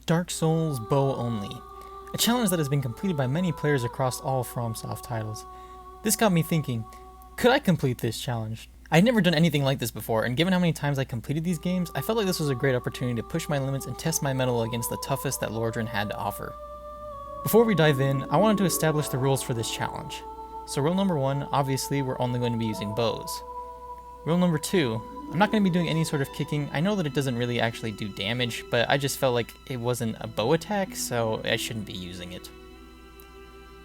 Dark Souls bow only, a challenge that has been completed by many players across all FromSoft titles. This got me thinking, could I complete this challenge? I'd never done anything like this before, and given how many times I completed these games, I felt like this was a great opportunity to push my limits and test my mettle against the toughest that Lordran had to offer. Before we dive in, I wanted to establish the rules for this challenge. So rule number 1, obviously we're only going to be using bows. Rule number 2, I'm not going to be doing any sort of kicking. I know that it doesn't really actually do damage, but I just felt like it wasn't a bow attack, so I shouldn't be using it.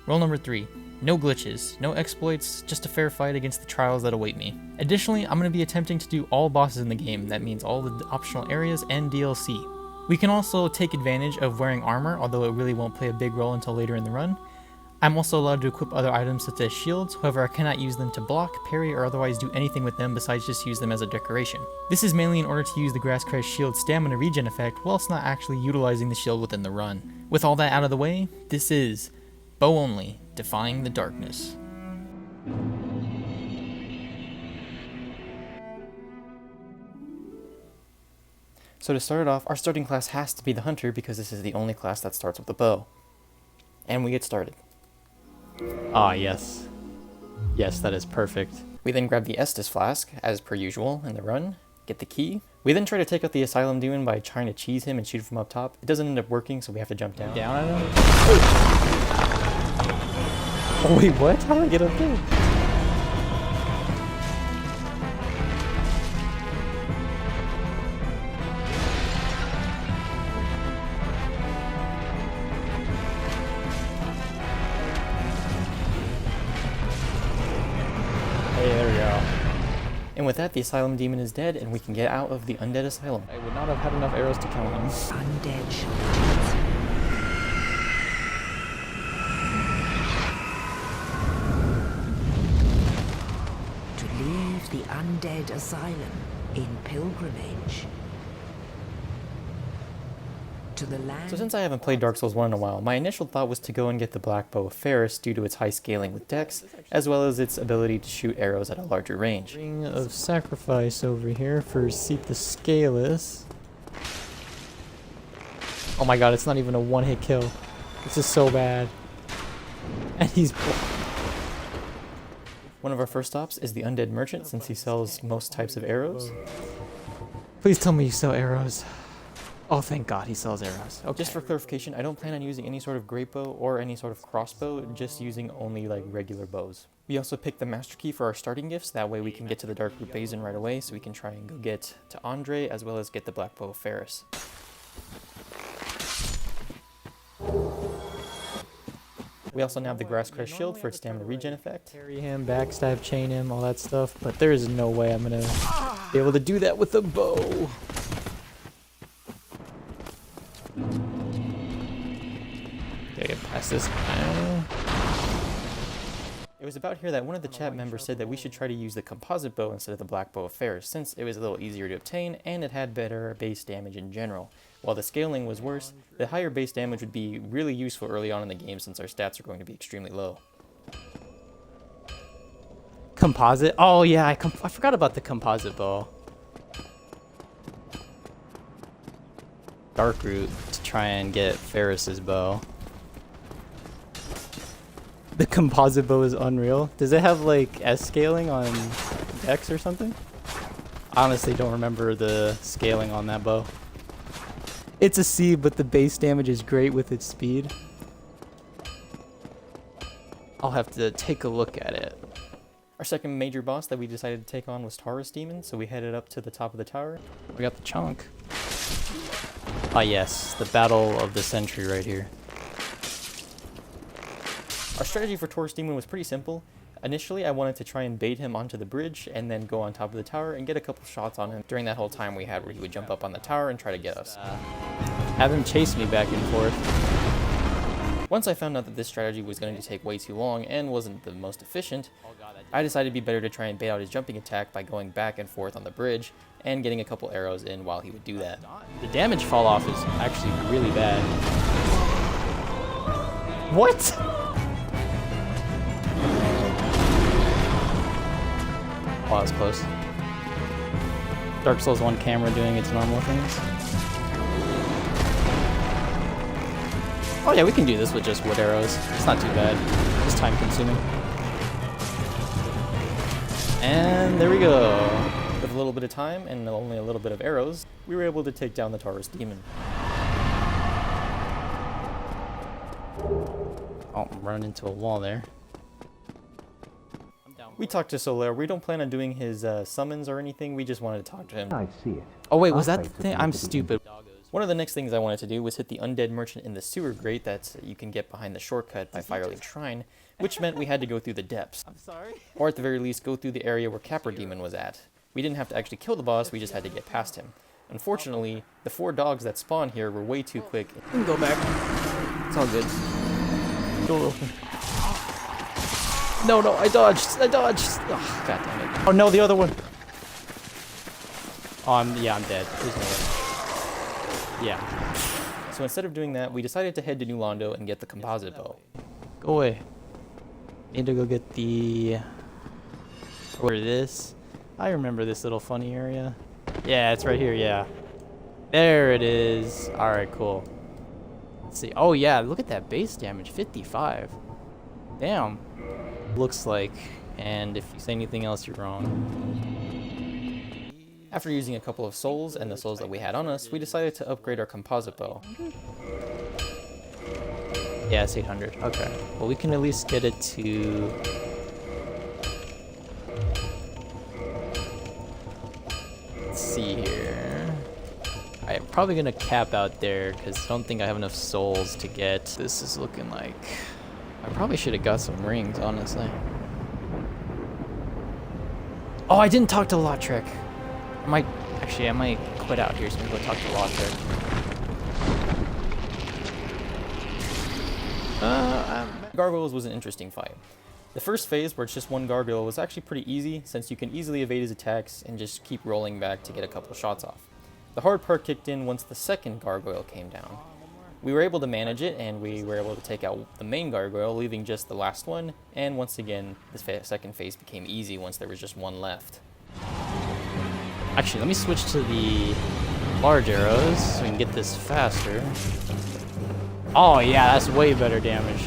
Rule number 3, no glitches, no exploits, just a fair fight against the trials that await me. Additionally, I'm going to be attempting to do all bosses in the game, that means all the optional areas and DLC. We can also take advantage of wearing armor, although it really won't play a big role until later in the run. I'm also allowed to equip other items such as shields, however I cannot use them to block, parry, or otherwise do anything with them besides just use them as a decoration. This is mainly in order to use the Grasscrest shield stamina regen effect whilst not actually utilizing the shield within the run. With all that out of the way, this is bow only, defying the darkness. So to start it off, our starting class has to be the hunter because this is the only class that starts with a bow. And we get started. Ah, yes. Yes, that is perfect. We then grab the Estus flask, as per usual, in the run, get the key. We then try to take out the Asylum Demon by trying to cheese him and shoot from up top. It doesn't end up working, so we have to jump down. Down at him? Oh, wait, what? How did I get up there? There we go. And with that, the Asylum Demon is dead, and we can get out of the Undead Asylum. I would not have had enough arrows to kill him. Undead shards. To leave the Undead Asylum in pilgrimage to the land. So since I haven't played Dark Souls 1 in a while, my initial thought was to go and get the Black Bow of Ferris due to its high scaling with dex, as well as its ability to shoot arrows at a larger range. Ring of Sacrifice over here for Seat the Scaleless. Oh my god, it's not even a one-hit kill. This is so bad. And he's... One of our first stops is the Undead Merchant, since he sells most types of arrows. Please tell me you sell arrows. Oh, thank god he sells arrows. Okay. Just for clarification, I don't plan on using any sort of great bow or any sort of crossbow, just using only like regular bows. We also picked the Master Key for our starting gifts, that way we can get to the Dark Root Basin right away, so we can try and go get to Andre, as well as get the Black Bow of Ferris. We also now have the Grasscrest Shield for its stamina regen effect. Carry him, backstab, chain him, all that stuff, but there is no way I'm gonna be able to do that with a bow. Okay, get past this guy. It was about here that one of the chat members said that we should try to use the composite bow instead of the Black Bow of Ferris, since it was a little easier to obtain and it had better base damage in general. While the scaling was worse, the higher base damage would be really useful early on in the game since our stats are going to be extremely low. Composite? Oh yeah, I forgot about the composite bow. Dark Root to try and get Ferris's bow. The composite bow is unreal. Does it have like S scaling on Dex or something? I honestly don't remember the scaling on that bow. It's a C, but the base damage is great with its speed. I'll have to take a look at it. Our second major boss that we decided to take on was Taurus Demon, so we headed up to the top of the tower. We got the chunk. Ah yes, the battle of the century right here. Our strategy for Taurus Demon was pretty simple. Initially, I wanted to try and bait him onto the bridge and then go on top of the tower and get a couple shots on him during that whole time we had where he would jump up on the tower and try to get us. Have him chase me back and forth. Once I found out that this strategy was going to take way too long and wasn't the most efficient, I decided it'd be better to try and bait out his jumping attack by going back and forth on the bridge and getting a couple arrows in while he would do that. The damage fall off is actually really bad. What? Oh, that was close. Dark Souls 1 camera doing its normal things. Oh yeah, we can do this with just wood arrows. It's not too bad. It's time consuming. And there we go. With a little bit of time and only a little bit of arrows, we were able to take down the Taurus demon. Oh, I'm running into a wall there. We talked to Solaire. We don't plan on doing his summons or anything. We just wanted to talk to him. I see it. Oh wait, was that the thing? I'm stupid. One of the next things I wanted to do was hit the undead merchant in the sewer grate that you can get behind the shortcut by Firelink Shrine, which meant we had to go through the depths. I'm sorry. Or at the very least, go through the area where Capra Demon was at. We didn't have to actually kill the boss, we just had to get past him. Unfortunately, the 4 dogs that spawn here were way too quick. We can go back. It's all good. Door open. No, I dodged. Oh, God damn it. Oh no, the other one. Oh, I'm dead. There's no way. Yeah. So instead of doing that, we decided to head to New Londo and get the composite bow. Go away. Need to go get the... Where it is? I remember this little funny area. Yeah, it's right here, yeah. There it is. Alright, cool. Let's see. Oh yeah, look at that base damage. 55. Damn. Looks like. And if you say anything else, you're wrong. After using a couple of souls and the souls that we had on us, we decided to upgrade our composite bow. Yeah, it's 800. Okay. Well, we can at least get it to... Let's see here. I'm probably going to cap out there because I don't think I have enough souls to get. This is looking like... I probably should have got some rings, honestly. Oh, I didn't talk to Lautrec. I might quit out here so we can go talk to Lautrec. Gargoyles was an interesting fight. The first phase, where it's just one gargoyle, was actually pretty easy since you can easily evade his attacks and just keep rolling back to get a couple shots off. The hard part kicked in once the second gargoyle came down. We were able to manage it, and we were able to take out the main gargoyle, leaving just the last one, and once again, the second phase became easy once there was just one left. Actually, let me switch to the large arrows so we can get this faster. Oh yeah, that's way better damage.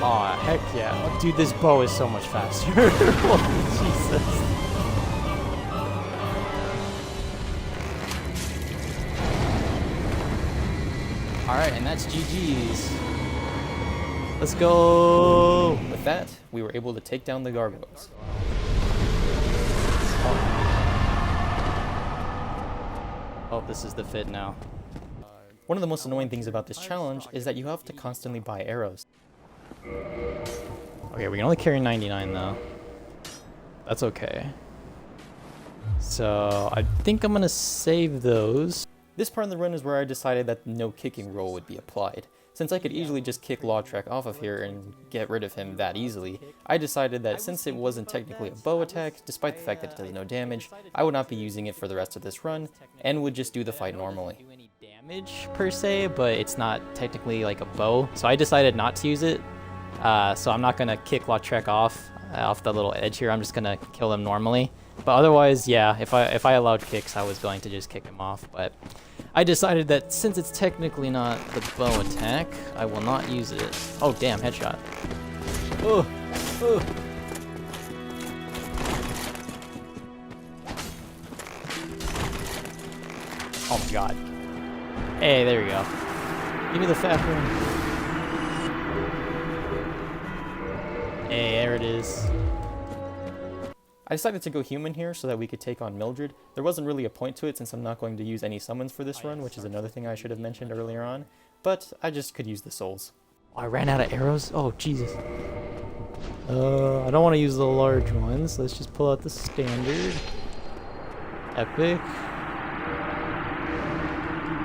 Oh, heck yeah. Oh, dude, this bow is so much faster. Jesus. Alright, and that's GG's. Let's go! With that, we were able to take down the gargoyles. Oh, this is the fit now. One of the most annoying things about this challenge is that you have to constantly buy arrows. Okay, we can only carry 99 though. That's okay. So, I think I'm gonna save those. This part of the run is where I decided that no kicking rule would be applied. Since I could easily just kick Lautrec off of here and get rid of him that easily, I decided that since it wasn't technically a bow attack, despite the fact that it does no damage, I would not be using it for the rest of this run, and would just do the fight normally. Damage per se, but it's not technically like a bow, so I decided not to use it. So I'm not gonna kick Lautrec off the little edge here. I'm just gonna kill him normally. But otherwise, yeah, if I allowed kicks, I was going to just kick him off. But I decided that since it's technically not the bow attack, I will not use it. Oh damn, headshot. Oh, oh. Oh my god. Hey, there we go. Give me the fat one. Hey, there it is. I decided to go human here so that we could take on Mildred. There wasn't really a point to it since I'm not going to use any summons for this run, which is another thing I should have mentioned earlier on, but I just could use the souls. Oh, I ran out of arrows? Oh, Jesus. I don't want to use the large ones. Let's just pull out the standard. Epic.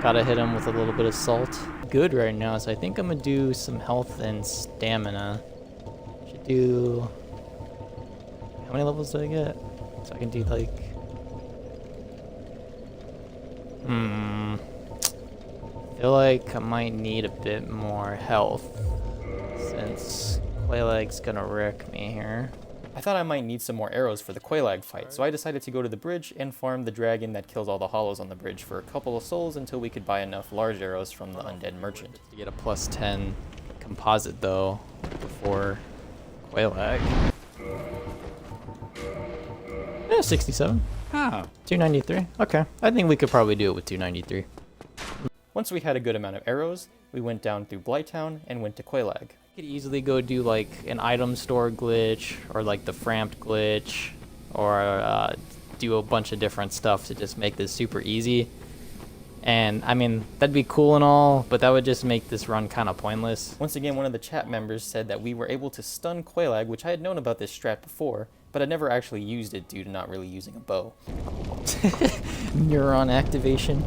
Gotta hit him with a little bit of salt. Good right now, so I think I'm gonna do some health and stamina. Should do... How many levels do I get? So I can do like... feel like I might need a bit more health since Clayleg's gonna wreck me here. I thought I might need some more arrows for the Quelaag fight, so I decided to go to the bridge and farm the dragon that kills all the hollows on the bridge for a couple of souls until we could buy enough large arrows from the undead merchant. To get a plus 10 composite though before Quelaag. Yeah, 67. Oh. 293. Okay. I think we could probably do it with 293. Once we had a good amount of arrows, we went down through Blighttown and went to Quelaag. Could easily go do like an item store glitch or like the framped glitch or do a bunch of different stuff to just make this super easy. And I mean, that'd be cool and all, but that would just make this run kind of pointless. Once again, one of the chat members said that we were able to stun Quelaag, which I had known about this strat before, but I never actually used it due to not really using a bow. Neuron activation.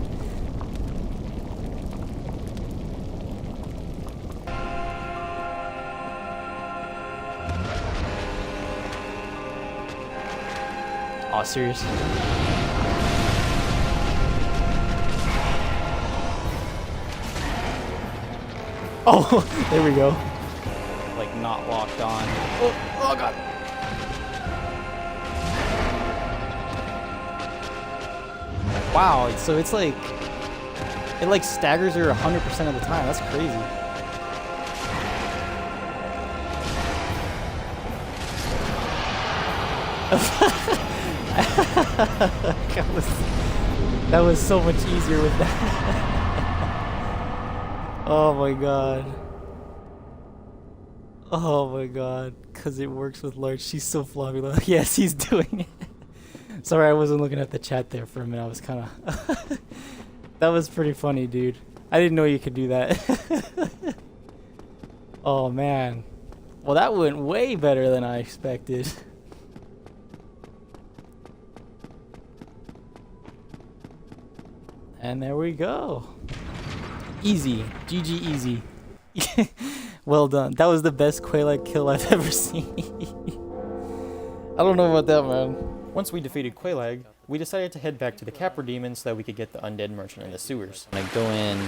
Aw, serious? Oh, there we go. Like not locked on. Oh god. Wow, so it's like it like staggers her 100% of the time. That's crazy. that was so much easier with that. Oh my god. Oh my god. Because it works with large. She's so floppy. Yes, he's doing it. Sorry, I wasn't looking at the chat there for a minute. I was kind of... That was pretty funny, dude. I didn't know you could do that. Oh man. Well, that went way better than I expected. And there we go. Easy. GG easy. Well done. That was the best Quelaag kill I've ever seen. I don't know about that, man. Once we defeated Quelaag, we decided to head back to the Capra Demon so that we could get the undead merchant in the sewers. I go in,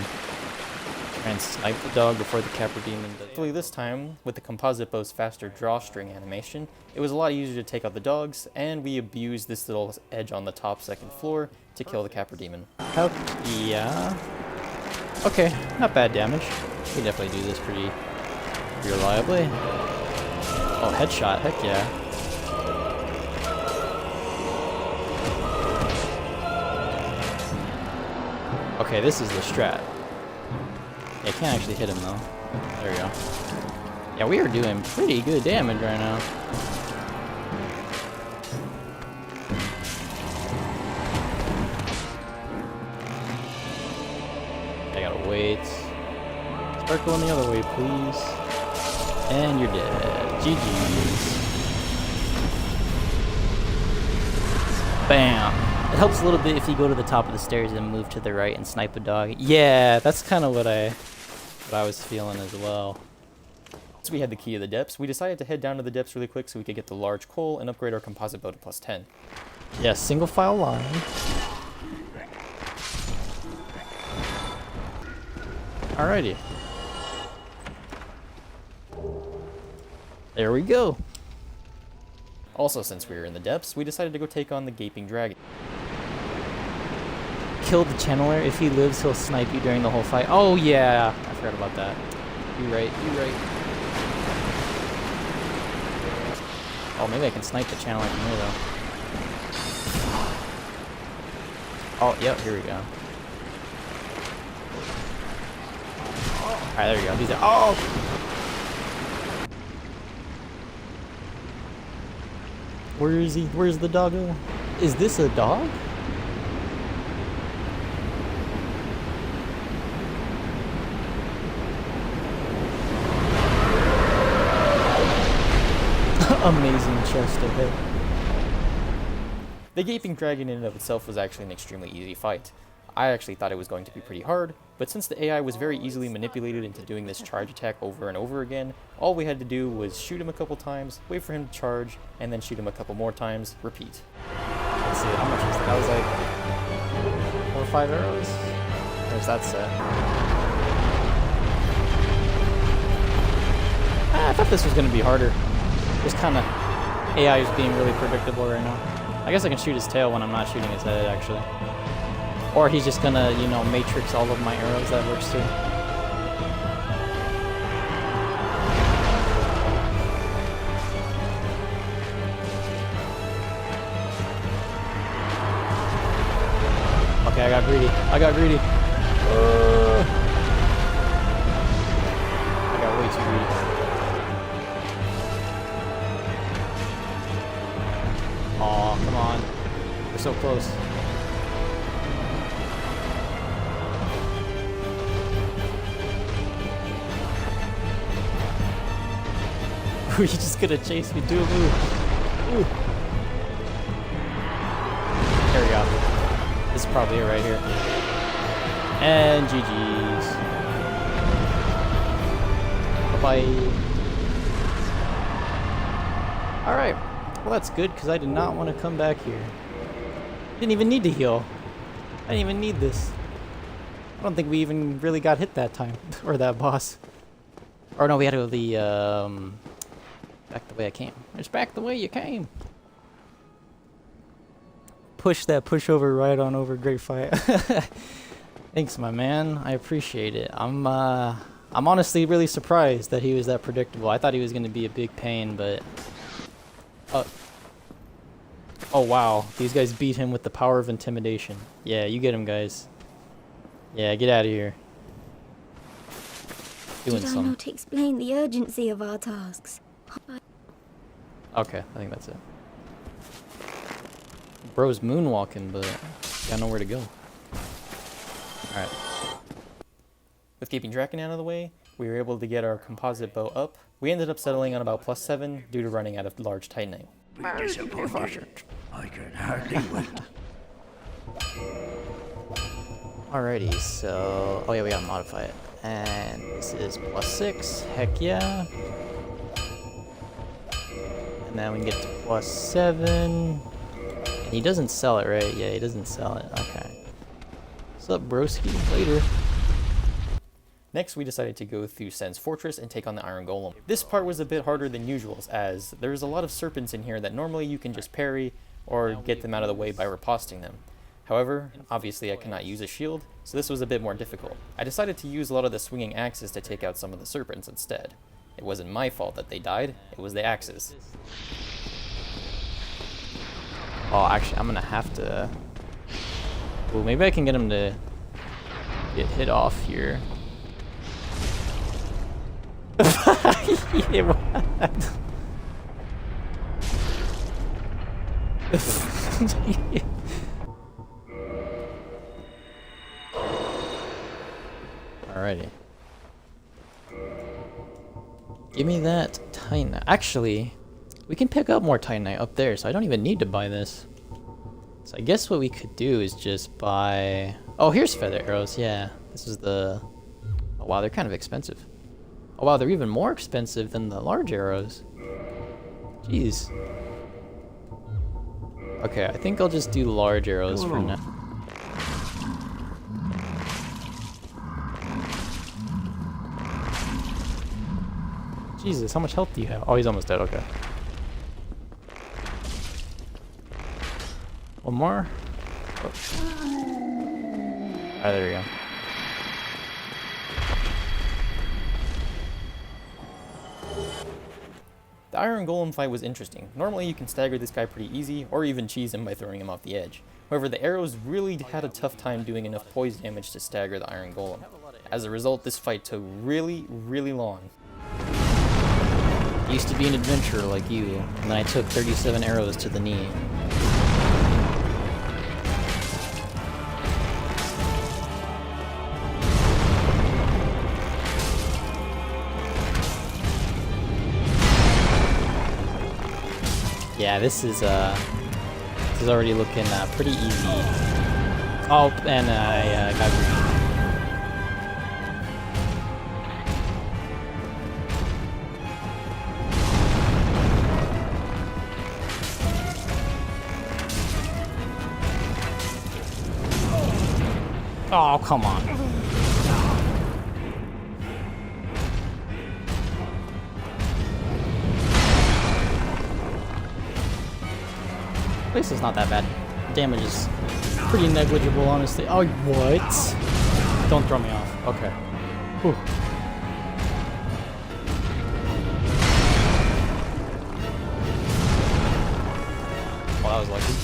try and snipe the dog before the Capra Demon does. Thankfully this time, with the composite bow's faster drawstring animation, it was a lot easier to take out the dogs, and we abused this little edge on the top second floor to kill the Capra Demon. Yeah. Okay, not bad damage. We definitely do this pretty reliably. Oh, headshot, heck yeah. Okay, this is the strat. Yeah, I can't actually hit him though. There we go. Yeah, we are doing pretty good damage right now. I gotta wait. Start going the other way, please. And you're dead. GG's. Bam. It helps a little bit if you go to the top of the stairs and move to the right and snipe a dog. Yeah, that's kind of what I was feeling as well. Once we had the key of the depths, we decided to head down to the depths really quick so we could get the large coal and upgrade our composite bow to plus 10. Yeah, single file line. Alrighty. There we go. Also, since we were in the depths, we decided to go take on the Gaping Dragon. Kill the channeler. If he lives, he'll snipe you during the whole fight. Oh yeah, I forgot about that. You're right. Oh, maybe I can snipe the channeler from here though. Oh, yep, here we go. Alright, there we go. These are... Oh! Where is he? Where's the doggo? Is this a dog? Amazing chest to hit. The Gaping Dragon in and of itself was actually an extremely easy fight. I actually thought it was going to be pretty hard, but since the AI was very easily manipulated into doing this charge attack over and over again, all we had to do was shoot him a couple times, wait for him to charge, and then shoot him a couple more times, repeat. Let's see, how much was that? That was like 4 or 5 arrows? There's that set. I thought this was going to be harder. Just kind of AI is being really predictable right now. I guess I can shoot his tail when I'm not shooting his head, actually. Or he's just gonna, you know, matrix all of my arrows. That works too. Okay, I got greedy. I got greedy. I got way too greedy. Aw, come on. We're so close. You're just gonna chase me. Do a move. Ooh. There we go. This is probably it right here. And GG's. Bye-bye. Alright. Well, that's good, because I did not want to come back here. Didn't even need to heal. I didn't even need this. I don't think we even really got hit that time. Or that boss. Or no, we had to go the, back the way I came. Just back the way you came. Push that pushover right on over. Great fight. Thanks, my man. I appreciate it. I'm honestly really surprised that he was that predictable. I thought he was going to be a big pain, but... Oh, wow. These guys beat him with the power of intimidation. Yeah, you get him, guys. Yeah, get out of here. Doing Did I some. not explain the urgency of our tasks? Okay, I think that's it. Bro's moonwalking, but got nowhere to go. Alright. With keeping Draken out of the way, we were able to get our composite bow up. We ended up settling on about +7 due to running out of large titanite. Disappointed. I can hardly wait. Alrighty, so... Oh yeah, we gotta modify it. And this is +6. Heck yeah. And then we can get to +7. And he doesn't sell it, right? Yeah, he doesn't sell it. Okay. What's up, broski? Later. Next, we decided to go through Sen's fortress and take on the Iron Golem. This part was a bit harder than usual, as there's a lot of serpents in here that normally you can just parry or get them out of the way by riposting them. However, obviously I cannot use a shield, so this was a bit more difficult. I decided to use a lot of the swinging axes to take out some of the serpents instead. It wasn't my fault that they died, it was the axes. Oh, actually, I'm gonna have to... Well, maybe I can get him to get hit off here. Yeah, what? Alrighty. Give me that titanite. Actually, we can pick up more titanite up there, so I don't even need to buy this. So I guess what we could do is just buy... Oh, here's feather arrows, yeah. This is the... Oh wow, they're kind of expensive. Oh wow, they're even more expensive than the large arrows. Jeez. Okay, I think I'll just do large arrows for now. Jesus, how much health do you have? Oh, he's almost dead, okay. One more. Oh. Alright, there we go. The Iron Golem fight was interesting. Normally you can stagger this guy pretty easy, or even cheese him by throwing him off the edge. However, the arrows really had a tough time doing enough poise damage to stagger the Iron Golem. As a result, this fight took really, really long. Used to be an adventurer like you, and then I took 37 arrows to the knee. Yeah, this is already looking pretty easy. Oh, and I got greedy. Oh, come on. Place is not that bad. Damage is pretty negligible, honestly. Oh, what? Don't throw me off. Okay. Whew. Well, that was lucky.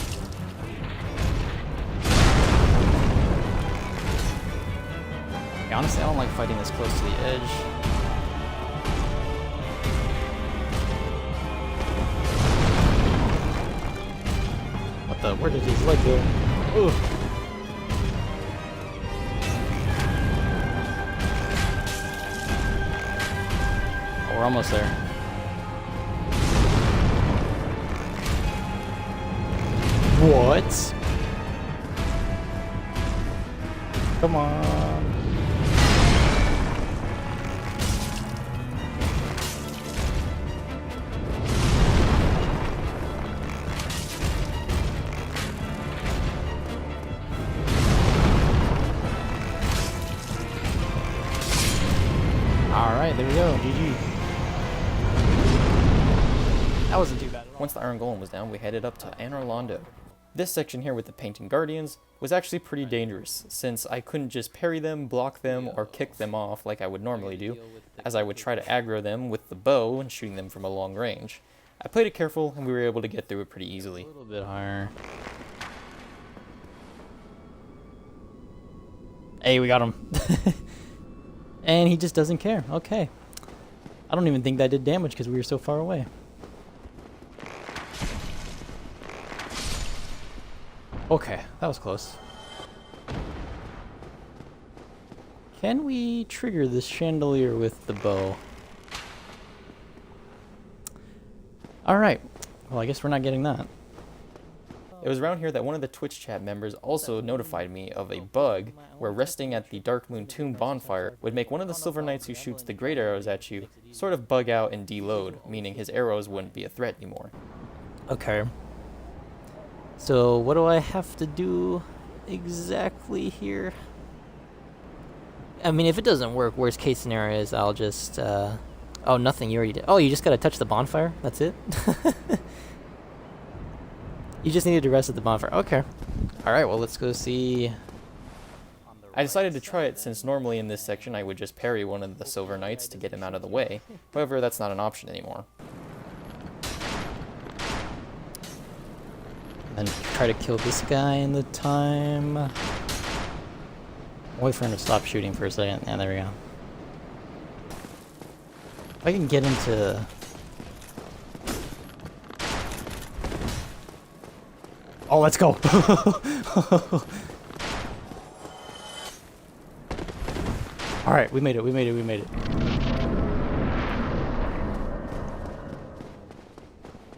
Yeah, honestly, I don't like fighting this close to the edge. What the? Where did his leg go? Ugh. Oh, we're almost there. What? Come on. Alright, there we go. GG. That wasn't too bad at all. Once the Iron Golem was down, we headed up to Anor Londo. This section here with the Painting Guardians was actually pretty dangerous, since I couldn't just parry them, block them, or kick them off like I would normally do, as I would try to aggro them with the bow and shooting them from a long range. I played it careful, and we were able to get through it pretty easily. A little bit higher. Hey, we got him. And he just doesn't care. Okay. I don't even think that did damage because we were so far away. Okay, that was close. Can we trigger this chandelier with the bow? Alright. Well, I guess we're not getting that. It was around here that one of the Twitch chat members also notified me of a bug where resting at the Dark Moon Tomb bonfire would make one of the Silver Knights who shoots the great arrows at you sort of bug out and deload, meaning his arrows wouldn't be a threat anymore. Okay. So, what do I have to do exactly here? I mean, if it doesn't work, worst case scenario is I'll just, oh, nothing, you already did. Oh, you just gotta touch the bonfire? That's it? You just needed to rest at the bonfire. Okay. Alright, well, let's go see. I decided to try it since normally in this section I would just parry one of the Silver Knights to get him out of the way. However, that's not an option anymore. And try to kill this guy in the time. Wait for him to stop shooting for a second. Yeah, there we go. If I can get into... Oh, let's go! Alright, we made it, we made it, we made it.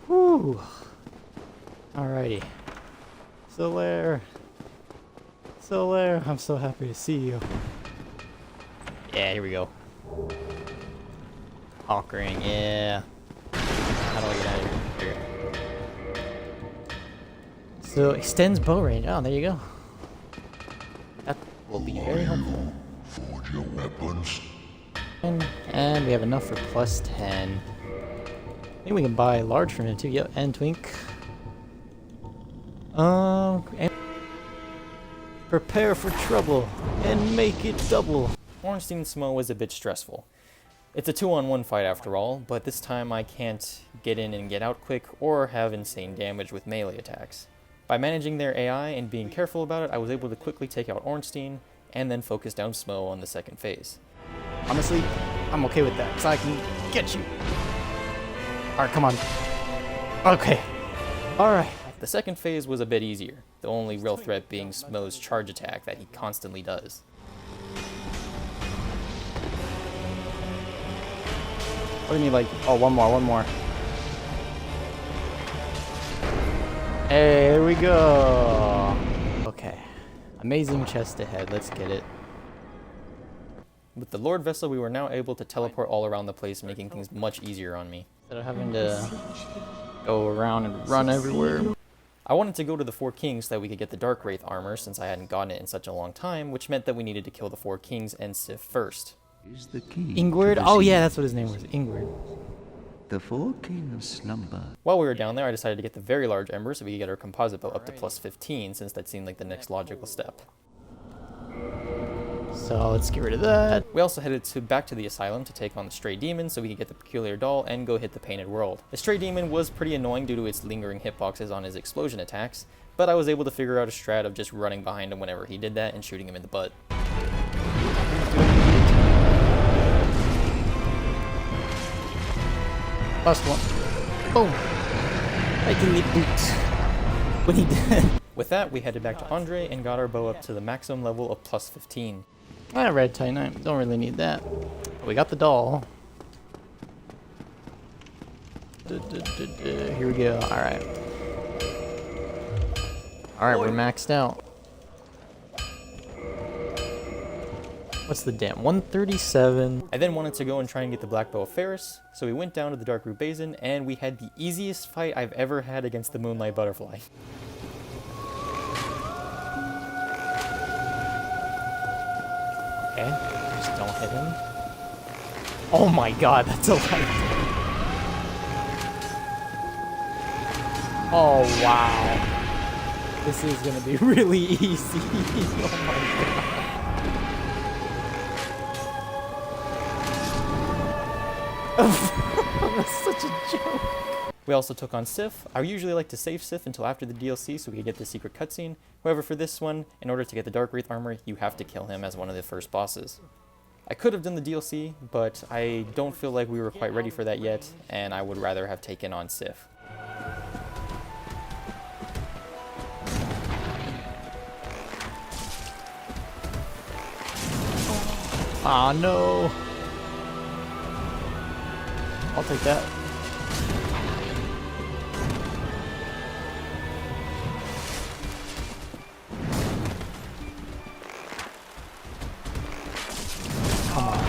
Whew. Alrighty. Solaire. Solaire, I'm so happy to see you. Yeah, here we go. Hawk ring, yeah. How do I get out of here? Here. So, extends bow range. Oh, there you go. That will be very helpful. Forge your weapons. And we have enough for plus 10. I think we can buy large from him too. Yep, and twink. And prepare for trouble and make it double. Ornstein Smo was a bit stressful. It's a 2-on-1 fight after all, but this time I can't get in and get out quick or have insane damage with melee attacks. By managing their AI and being careful about it, I was able to quickly take out Ornstein and then focus down Smo on the second phase. Honestly, I'm okay with that, so I can get you. Alright, come on. Okay. Alright. The second phase was a bit easier, the only real threat being Smo's charge attack that he constantly does. What do you mean, like, oh, one more. Hey, here we go. Okay. Amazing chest ahead, let's get it. With the Lord Vessel, we were now able to teleport all around the place, making things much easier on me. Instead of having to go around and run everywhere. I wanted to go to the Four Kings so that we could get the Dark Wraith armor, since I hadn't gotten it in such a long time, which meant that we needed to kill the Four Kings and Sif first. Is the key. Ingward? Oh yeah, that's what his name was. Ingward. The four kings slumber. While we were down there, I decided to get the very large ember so we could get our composite bow up to plus 15, since that seemed like the next logical step. So let's get rid of that. We also headed back to the asylum to take on the stray demon so we could get the peculiar doll and go hit the painted world. The stray demon was pretty annoying due to its lingering hitboxes on his explosion attacks, but I was able to figure out a strat of just running behind him whenever he did that and shooting him in the butt. Last one. Boom. Right in the boot. What he did. With that, we headed back to Andre and got our bow up to the maximum level of plus 15. Red Titanite. Don't really need that. We got the doll. Here we go. Alright. Alright, we're maxed out. What's the damn? 137. I then wanted to go and try and get the black bow of Ferris, so we went down to the Dark Root Basin and we had the easiest fight I've ever had against the Moonlight Butterfly. Okay, just don't hit him. Oh my god, that's a light. Oh wow. This is gonna be really easy. Oh my god. That's such a joke. We also took on Sif. I usually like to save Sif until after the DLC so we could get the secret cutscene. However, for this one, in order to get the Dark Wraith armor, you have to kill him as one of the first bosses. I could have done the DLC, but I don't feel like we were quite ready for that yet, and I would rather have taken on Sif. Ah, no. I'll take that. Come on.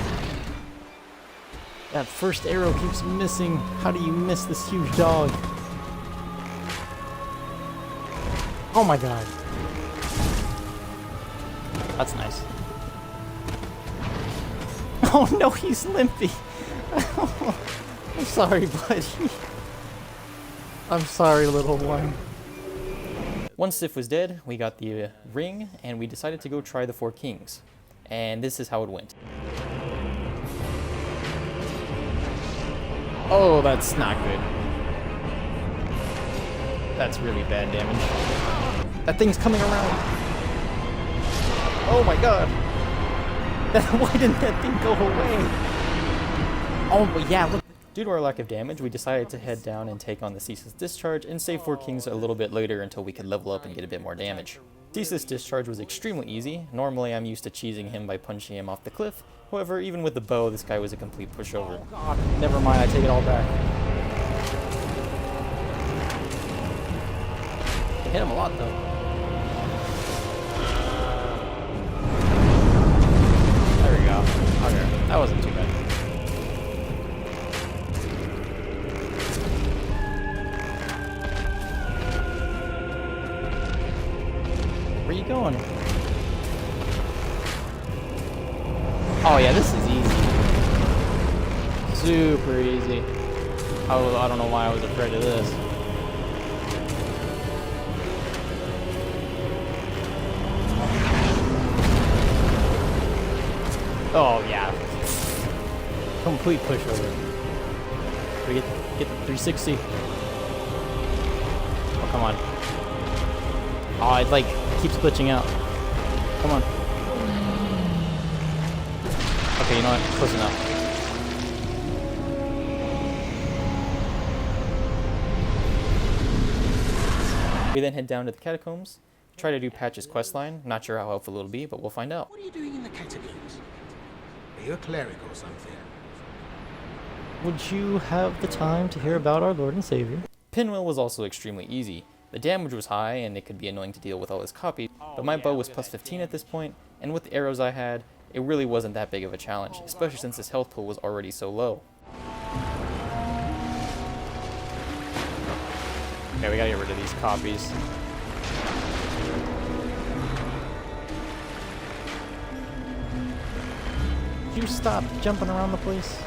That first arrow keeps missing. How do you miss this huge dog? Oh my god. That's nice. Oh no, he's limpy. I'm sorry, buddy. I'm sorry, little one. Once Sif was dead, we got the ring, and we decided to go try the Four Kings. And this is how it went. Oh, that's not good. That's really bad damage. That thing's coming around. Oh my god. Why didn't that thing go away? Oh, but yeah, look. Due to our lack of damage, we decided to head down and take on the Ceaseless Discharge and save Four Kings a little bit later until we could level up and get a bit more damage. Ceaseless Discharge was extremely easy. Normally I'm used to cheesing him by punching him off the cliff. However, even with the bow, this guy was a complete pushover. God, never mind, I take it all back. I hit him a lot though. There we go. Okay, that wasn't too bad. Where you going? Oh yeah, this is easy. Super easy. I don't know why I was afraid of this. Oh yeah. Complete pushover. We get the 360. Oh come on. Oh, it like keeps glitching out. Come on. Okay, you know what? Close enough. We then head down to the catacombs, try to do Patch's questline. Not sure how helpful it'll be, but we'll find out. What are you doing in the catacombs? Are you a cleric or something? Would you have the time to hear about our Lord and Savior? Pinwheel was also extremely easy. The damage was high and it could be annoying to deal with all his copies, but my bow was plus 15 at this point, and with the arrows I had, it really wasn't that big of a challenge, especially since his health pool was already so low. Okay, we gotta get rid of these copies. You stop jumping around the place.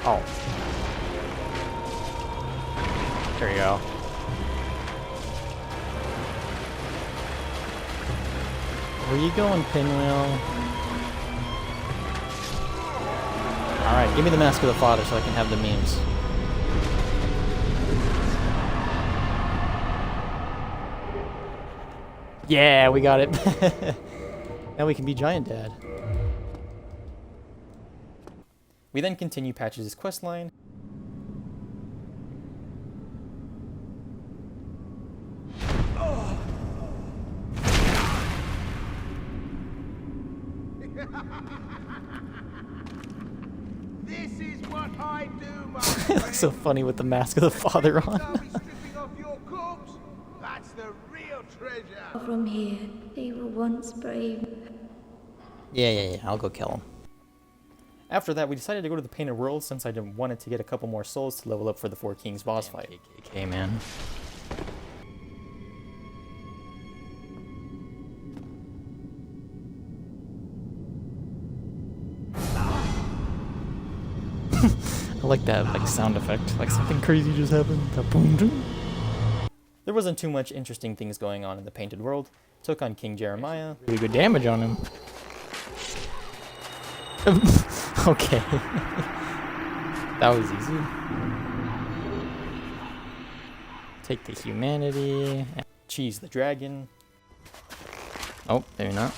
Oh. There you go. Where you going, Pinwheel? Alright, give me the Mask of the Father so I can have the memes. Yeah, we got it. Now we can be Giant Dad. We then continue Patches' questline. This is what I do, my It looks so funny with the Mask of the Father on. stripping off your corpse. That's the real treasure. From here, they were once brave. Yeah, I'll go kill him. After that, we decided to go to the Painted World since I wanted to get a couple more souls to level up for the Four Kings boss fight. KKK, man. I like that sound effect. Like something crazy just happened. Boom, boom. There wasn't too much interesting things going on in the Painted World. Took on King Jeremiah. Pretty good damage on him. Okay. That was easy. Take the humanity. Cheese the dragon. Oh, maybe not.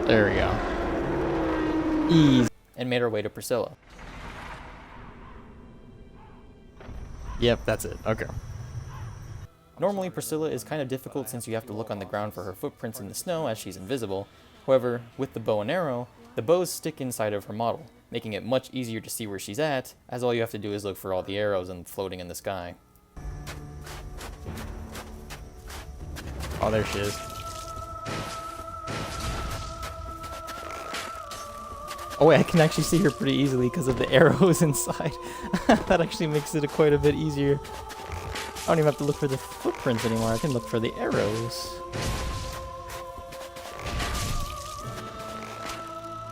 There we go. Easy. And made our way to Priscilla. Yep, that's it. Okay. Normally, Priscilla is kind of difficult since you have to look on the ground for her footprints in the snow as she's invisible. However, with the bow and arrow, the bows stick inside of her model, making it much easier to see where she's at, as all you have to do is look for all the arrows and floating in the sky. Oh, there she is. Oh wait, I can actually see her pretty easily because of the arrows inside. That actually makes it quite a bit easier. I don't even have to look for the footprints anymore. I can look for the arrows.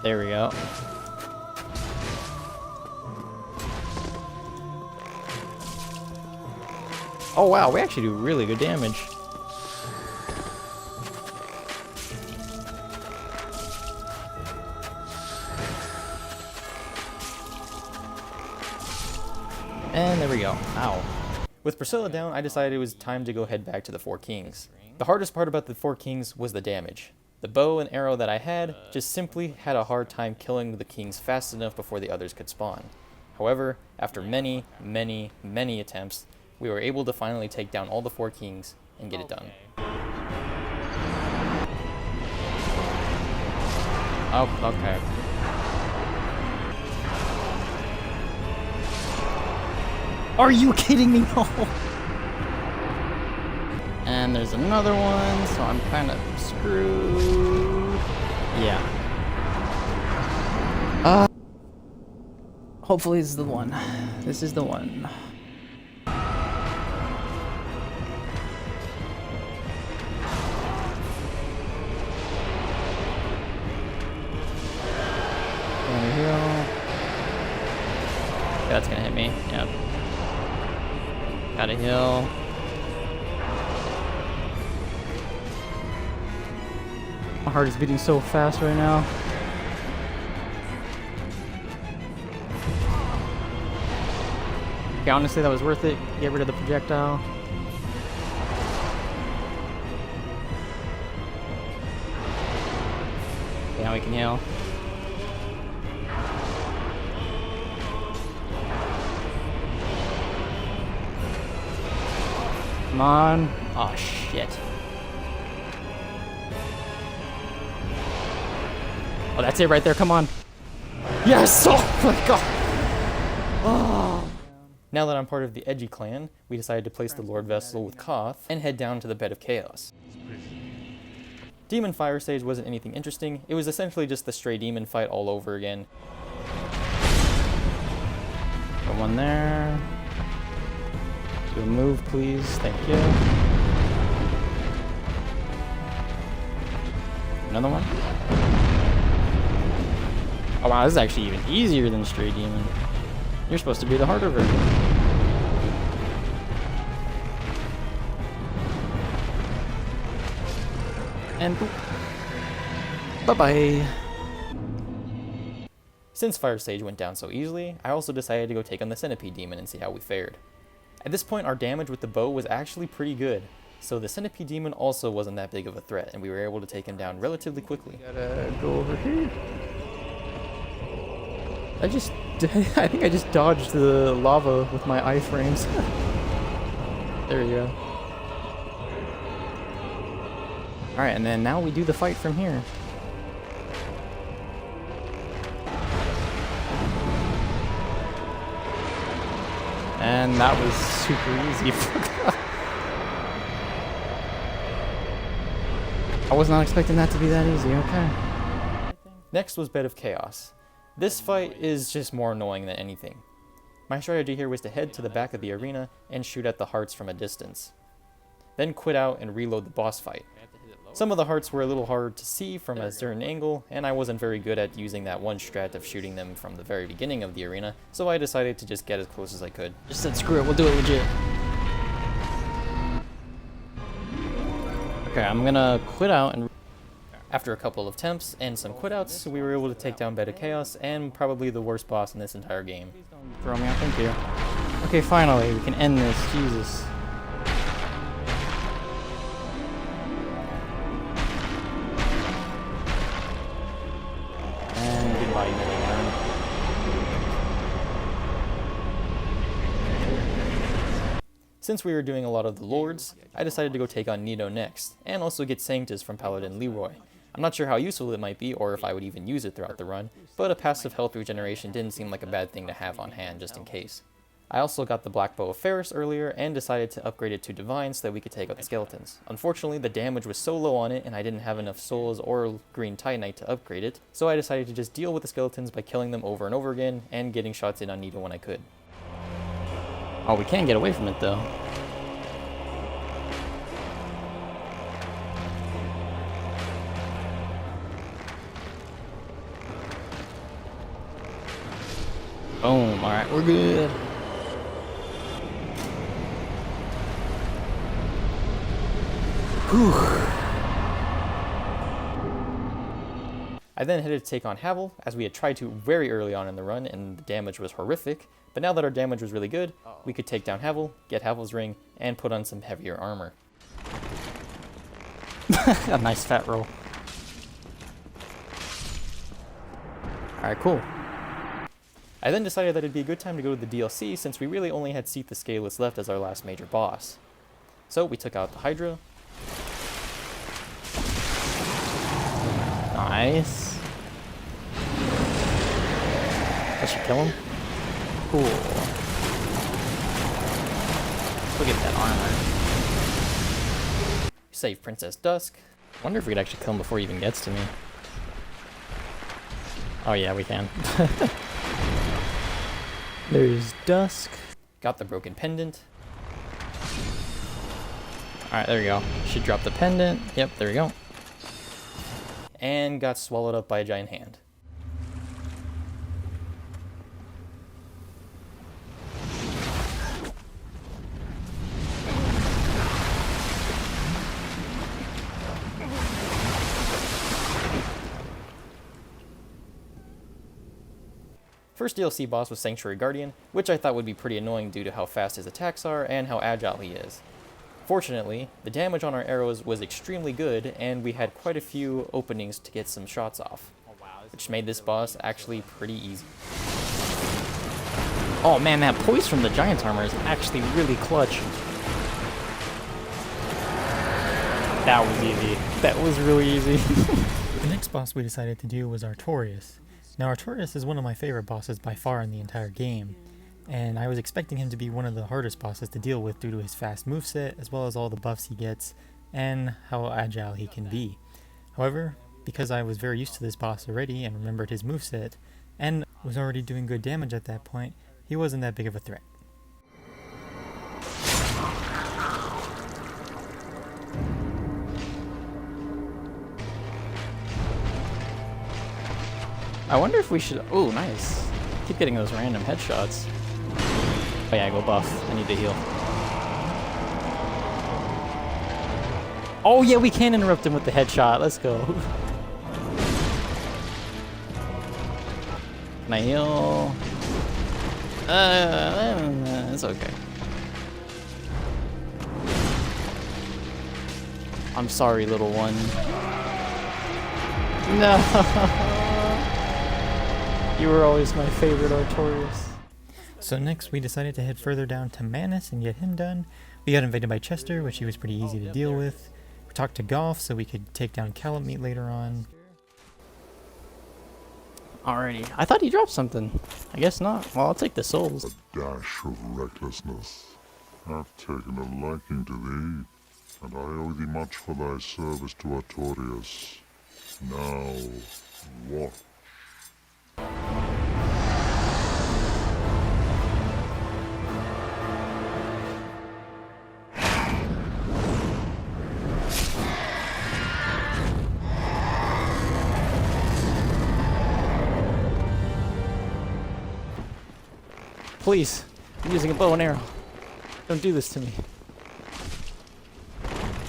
There we go. Oh wow, we actually do really good damage. And there we go. Ow. With Priscilla down, I decided it was time to go head back to the Four Kings. The hardest part about the Four Kings was the damage. The bow and arrow that I had just simply had a hard time killing the kings fast enough before the others could spawn. However, after many attempts, we were able to finally take down all the Four Kings and get it done. Oh, okay. Are you kidding me? No. And there's another one, so I'm kind of screwed. Yeah. Hopefully this is the one. This is the one. Down here. Okay, that's gonna hit me. Yep. Got a heal. My heart is beating so fast right now. Okay, honestly, that was worth it. Get rid of the projectile. Okay, now we can heal. Come on. Oh, shit. Oh, that's it right there. Come on. Yes! Oh, my God. Oh. Now that I'm part of the Edgy clan, we decided to place the Lord Vessel with Koth and head down to the Bed of Chaos. Demon Fire Stage wasn't anything interesting. It was essentially just the stray demon fight all over again. Got one there. Do a move, please. Thank you. Another one. Oh wow, this is actually even easier than Stray Demon. You're supposed to be the harder version. And boop. Bye-bye. Since Fire Stage went down so easily, I also decided to go take on the Centipede Demon and see how we fared. At this point, our damage with the bow was actually pretty good, so the Centipede Demon also wasn't that big of a threat, and we were able to take him down relatively quickly. Gotta go over here. I think I just dodged the lava with my iframes. There you go. Alright, and then now we do the fight from here. And that was super easy. I was not expecting that to be that easy, okay. Next was Bed of Chaos. This fight is just more annoying than anything. My strategy here was to head to the back of the arena and shoot at the hearts from a distance. Then quit out and reload the boss fight. Some of the hearts were a little hard to see from a certain angle, and I wasn't very good at using that one strat of shooting them from the very beginning of the arena, so I decided to just get as close as I could. Just said screw it, we'll do it legit. Okay, I'm gonna quit out and... After a couple of attempts and some quitouts, we were able to take down Bed of Chaos and probably the worst boss in this entire game. Please don't throw me out, thank you. Okay, finally, we can end this, Jesus. And goodbye, Minion. Since we were doing a lot of the Lords, I decided to go take on Nito next, and also get Sanctus from Paladin Leroy. I'm not sure how useful it might be, or if I would even use it throughout the run, but a passive health regeneration didn't seem like a bad thing to have on hand just in case. I also got the Black Bow of Ferris earlier, and decided to upgrade it to Divine so that we could take out the skeletons. Unfortunately, the damage was so low on it, and I didn't have enough souls or green Titanite to upgrade it, so I decided to just deal with the skeletons by killing them over and over again, and getting shots in on Nito when I could. Oh, we can't get away from it, though. Boom, alright, we're good. Whew. I then headed to take on Havel, as we had tried to very early on in the run, and the damage was horrific, but now that our damage was really good, we could take down Havel, get Havel's ring, and put on some heavier armor. A nice fat roll. Alright, cool. I then decided that it'd be a good time to go to the DLC since we really only had Seath the Scaleless left as our last major boss. So we took out the Hydra. Nice. That should kill him. Cool. Let's look at that armor. Save Princess Dusk. Wonder if we could actually kill him before he even gets to me. Oh yeah, we can. There's Dusk. Got the broken pendant. Alright, there we go. Should drop the pendant. Yep, there we go. And got swallowed up by a giant hand. First DLC boss was Sanctuary Guardian, which I thought would be pretty annoying due to how fast his attacks are and how agile he is. Fortunately, the damage on our arrows was extremely good, and we had quite a few openings to get some shots off, which made this boss actually pretty easy. Oh man, that poise from the giant's armor is actually really clutch. That was easy. That was really easy. The next boss we decided to do was Artorias. Now Artorias is one of my favorite bosses by far in the entire game, and I was expecting him to be one of the hardest bosses to deal with due to his fast moveset, as well as all the buffs he gets, and how agile he can be. However, because I was very used to this boss already and remembered his moveset, and was already doing good damage at that point, he wasn't that big of a threat. I wonder if we should... Oh, nice. keep getting those random headshots. Oh yeah, go buff. I need to heal. Oh yeah, we can interrupt him with the headshot. Let's go. Can I heal? It's okay. I'm sorry, little one. No. You were always my favorite, Artorias. So next we decided to head further down to Manus and get him done. We got invaded by Chester, which he was pretty easy to deal with. We talked to Golf so we could take down Calamite later on. Alrighty. I thought he dropped something. I guess not. Well, I'll take the souls. A dash of recklessness. I've taken a liking to thee, and I owe thee much for thy service to Artorias. Now, watch. Please, I'm using a bow and arrow. Don't do this to me.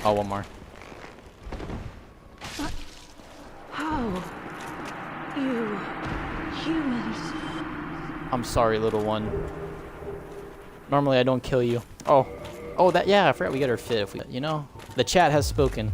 Oh, one more. How? You humans. I'm sorry, little one. Normally I don't kill you. Oh, that, yeah, I forgot we get our fit if we, you know? The chat has spoken.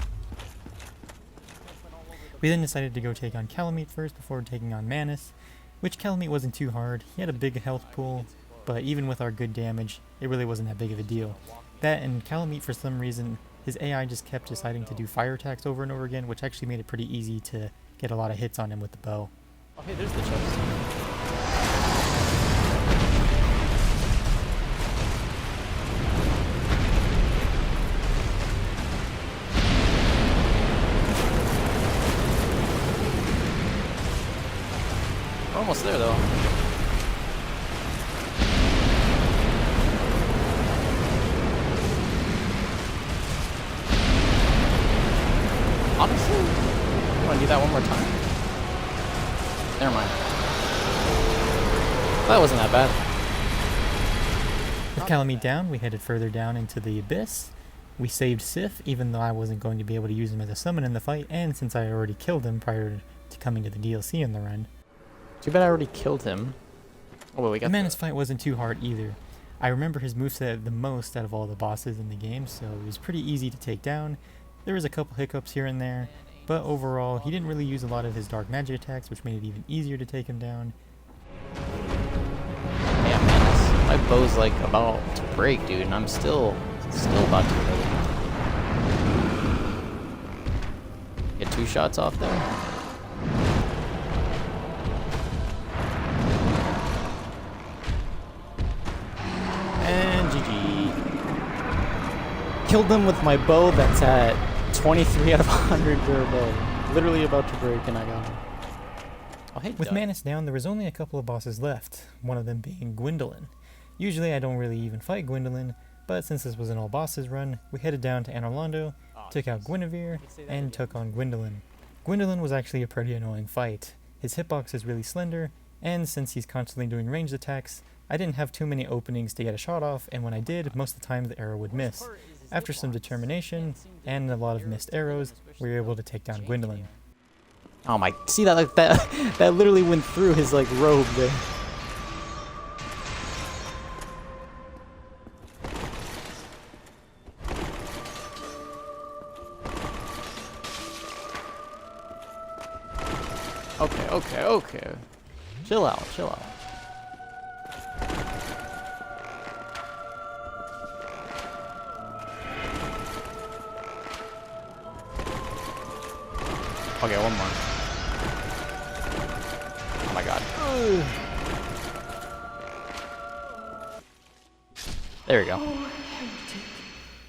We then decided to go take on Calamite first before taking on Manus, which Calamite wasn't too hard. He had a big health pool, but even with our good damage, it really wasn't that big of a deal. That and Calamite, for some reason, his AI just kept deciding to do fire attacks over and over again, which actually made it pretty easy to get a lot of hits on him with the bow. Oh, hey, there's the chest. We're almost there, though. Honestly, you want to do that one more time? Never mind. That wasn't that bad. With Calamite down, we headed further down into the Abyss. We saved Sif, even though I wasn't going to be able to use him as a summon in the fight, and since I already killed him prior to coming to the DLC in the run. Too bad I already killed him. Oh, well, we got The Manus fight wasn't too hard either. I remember his moveset the most out of all the bosses in the game, so it was pretty easy to take down. There was a couple hiccups here and there, but overall, he didn't really use a lot of his dark magic attacks, which made it even easier to take him down. Yeah, man, my bow's like about to break, dude, and I'm still about to break. Get 2 shots off there. And GG. Killed them with my bow that's at 23 out of 100 durable. Literally about to break, and I got him. Oh, hey, With Manus down, there was only a couple of bosses left, one of them being Gwendolyn. Usually I don't really even fight Gwendolyn, but since this was an all bosses run, we headed down to Anorlando, took out Guinevere, and took on Gwendolyn. Gwendolyn was actually a pretty annoying fight. His hitbox is really slender, and since he's constantly doing ranged attacks, I didn't have too many openings to get a shot off, and when I did, most of the time the arrow would miss. After some determination, and a lot of missed arrows, we were able to take down Gwendolyn. Oh my, see that, like, that literally went through his, like, robe there. Okay. Chill out. Okay, one more. Oh my god. There we go.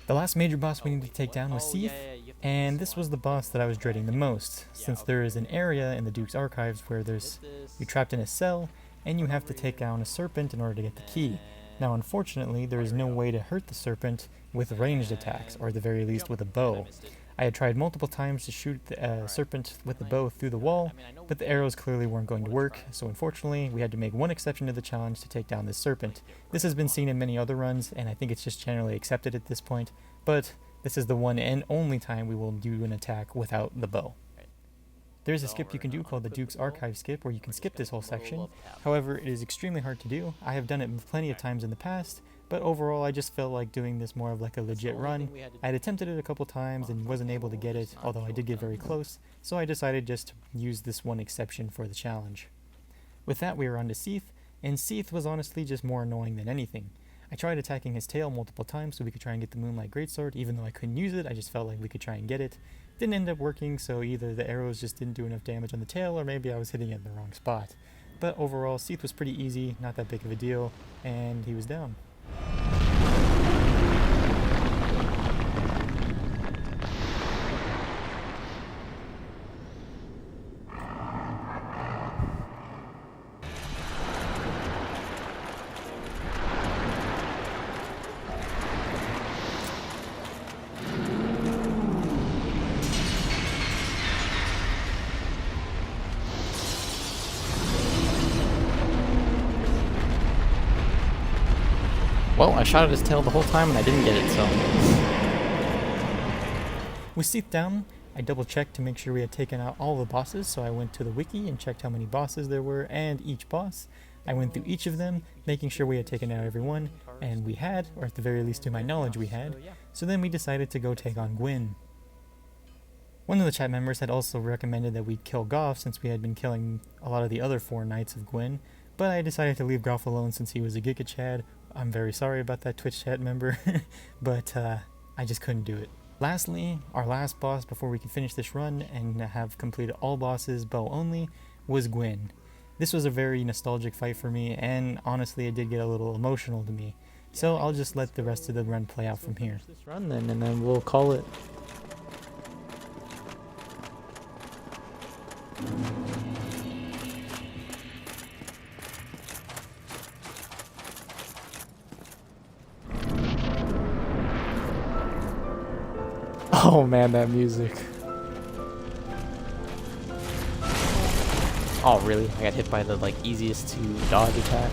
The last major boss we needed to take down was Seath, and this was the boss that I was dreading the most, since there is an area in the Duke's Archives where you're trapped in a cell, and you have to take down a serpent in order to get the key. Now unfortunately, there is no way to hurt the serpent with ranged attacks, or at the very least with a bow. I had tried multiple times to shoot the serpent with the bow through the wall, but the arrows clearly weren't going to work, so unfortunately we had to make one exception to the challenge to take down this serpent. This has been seen in many other runs, and I think it's just generally accepted at this point, but this is the one and only time we will do an attack without the bow. There's a skip you can do called the Duke's Archive skip where you can skip this whole section. However, it is extremely hard to do. I have done it plenty of times in the past, but overall I just felt like doing this more of like a legit run. I had attempted it a couple times and wasn't able to get it, although I did get very close, so I decided just to use this one exception for the challenge. With that, we were on to Seath, and Seath was honestly just more annoying than anything. I tried attacking his tail multiple times so we could try and get the Moonlight Greatsword. Even though I couldn't use it, I just felt like we could try and get it. Didn't end up working, so either the arrows just didn't do enough damage on the tail, or maybe I was hitting it in the wrong spot. But overall, Seath was pretty easy, not that big of a deal, and he was down. Well, I shot at his tail the whole time and I didn't get it, so... With Seath down, I double checked to make sure we had taken out all the bosses, so I went to the wiki and checked how many bosses there were and each boss. I went through each of them, making sure we had taken out every one, and we had, or at the very least to my knowledge we had, so then we decided to go take on Gwyn. One of the chat members had also recommended that we kill Goff since we had been killing a lot of the other 4 knights of Gwyn, but I decided to leave Goff alone since he was a Giga Chad. I'm very sorry about that Twitch chat member, but I just couldn't do it. Lastly, our last boss before we could finish this run and have completed all bosses bow only was Gwyn. This was a very nostalgic fight for me, and honestly it did get a little emotional to me, so I'll just let the rest of the run play out from here. This run then, and then we'll call it. Oh man, that music. Oh really? I got hit by the like easiest to dodge attack.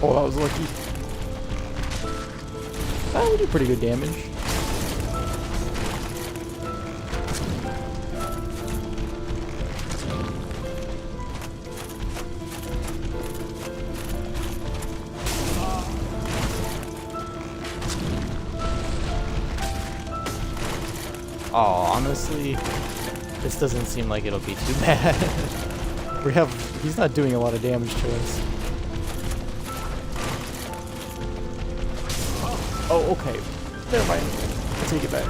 Oh, that was lucky. That would do pretty good damage. Oh, honestly, this doesn't seem like it'll be too bad. He's not doing a lot of damage to us. Oh, okay. Never mind. I take it back.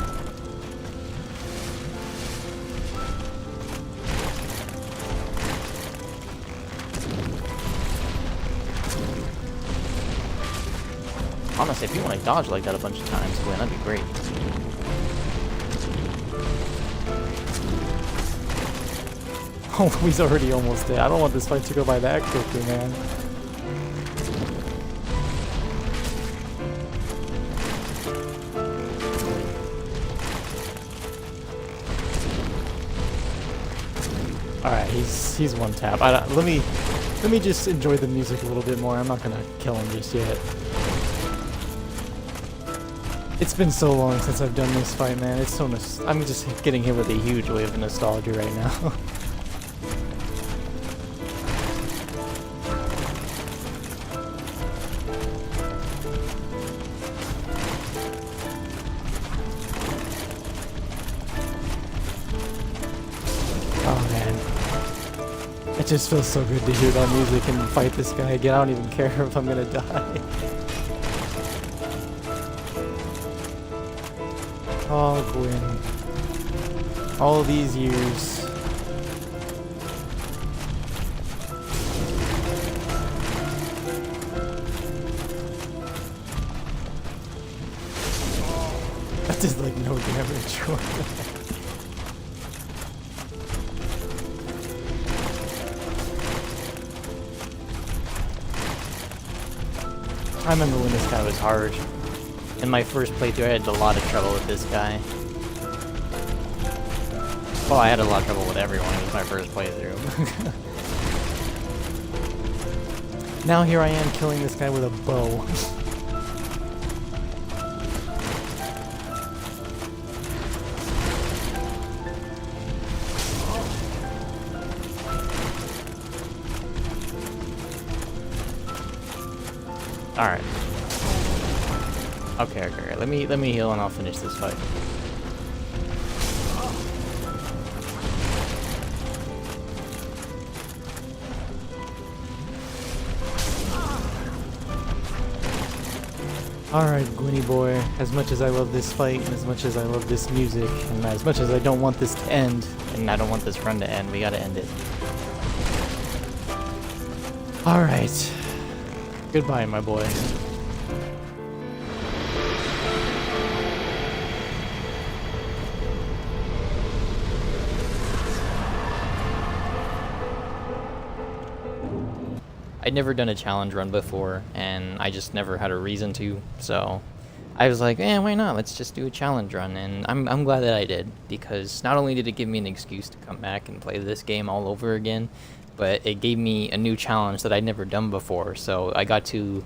Honestly, if you want to dodge like that a bunch of times, Gwen, that'd be great. Oh, he's already almost dead. I don't want this fight to go by that quickly, man. Alright, he's one tap. Let me just enjoy the music a little bit more. I'm not gonna kill him just yet. It's been so long since I've done this fight, man. It's so I'm just getting hit with a huge wave of nostalgia right now. Oh man. It just feels so good to hear that music and fight this guy again. I don't even care if I'm gonna die. Oh, Gwyn. All these years. That does like no damage. I remember when this guy was hard. In my first playthrough, I had a lot of trouble with this guy. Well, I had a lot of trouble with everyone. It was my first playthrough. Now here I am killing this guy with a bow. Alright. Okay. Let me heal and I'll finish this fight. Alright, Gwynny boy, as much as I love this fight, and as much as I love this music, and as much as I don't want this to end, and I don't want this run to end, we gotta end it. Alright. Goodbye, my boy. I'd never done a challenge run before, and I just never had a reason to, so I was like, why not? Let's just do a challenge run, and I'm glad that I did, because not only did it give me an excuse to come back and play this game all over again, but it gave me a new challenge that I'd never done before, so I got to...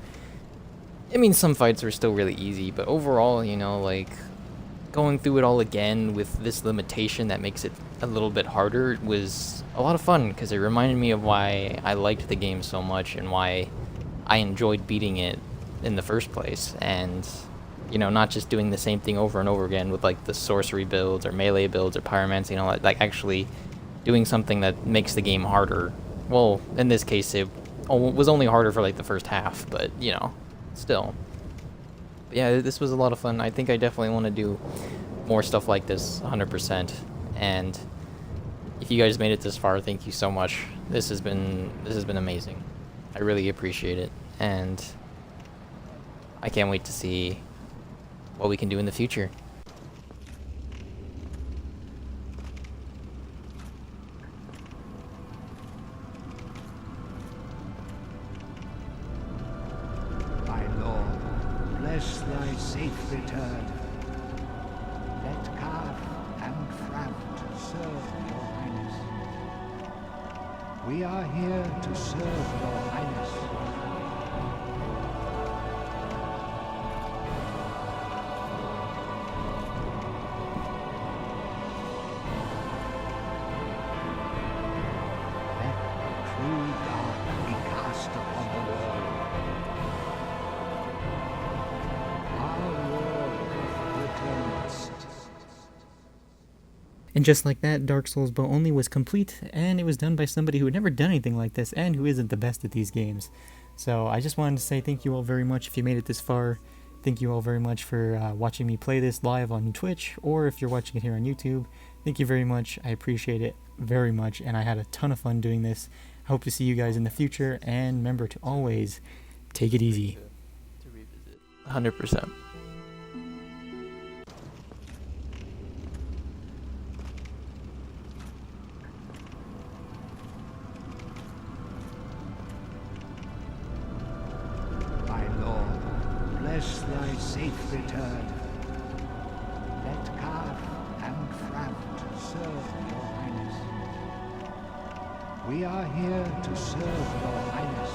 I mean, some fights were still really easy, but overall, you know, like, going through it all again with this limitation that makes it a little bit harder was a lot of fun, because it reminded me of why I liked the game so much and why I enjoyed beating it in the first place, and, you know, not just doing the same thing over and over again with, like, the sorcery builds or melee builds or pyromancy and all that, like, actually doing something that makes the game harder. Well, in this case, it was only harder for, like, the first half, but, you know, still. But yeah, this was a lot of fun. I think I definitely want to do more stuff like this, 100%, and if you guys made it this far, thank you so much. This has been amazing. I really appreciate it, and I can't wait to see what we can do in the future. My lord, bless thy safe return. Let Carth and Frout serve your highness. We are here to serve your highness. Let true dark be cast upon the world. Our war returns. And just like that, Dark Souls Bow Only was complete, and it was done by somebody who had never done anything like this, and who isn't the best at these games. So I just wanted to say thank you all very much if you made it this far. Thank you all very much for watching me play this live on Twitch, or if you're watching it here on YouTube. Thank you very much. I appreciate it very much, and I had a ton of fun doing this. I hope to see you guys in the future, and remember to always take it easy. To revisit. 100%. My lord, bless thy safe return. Let Carth and Frout serve your highness. We are here to serve your highness.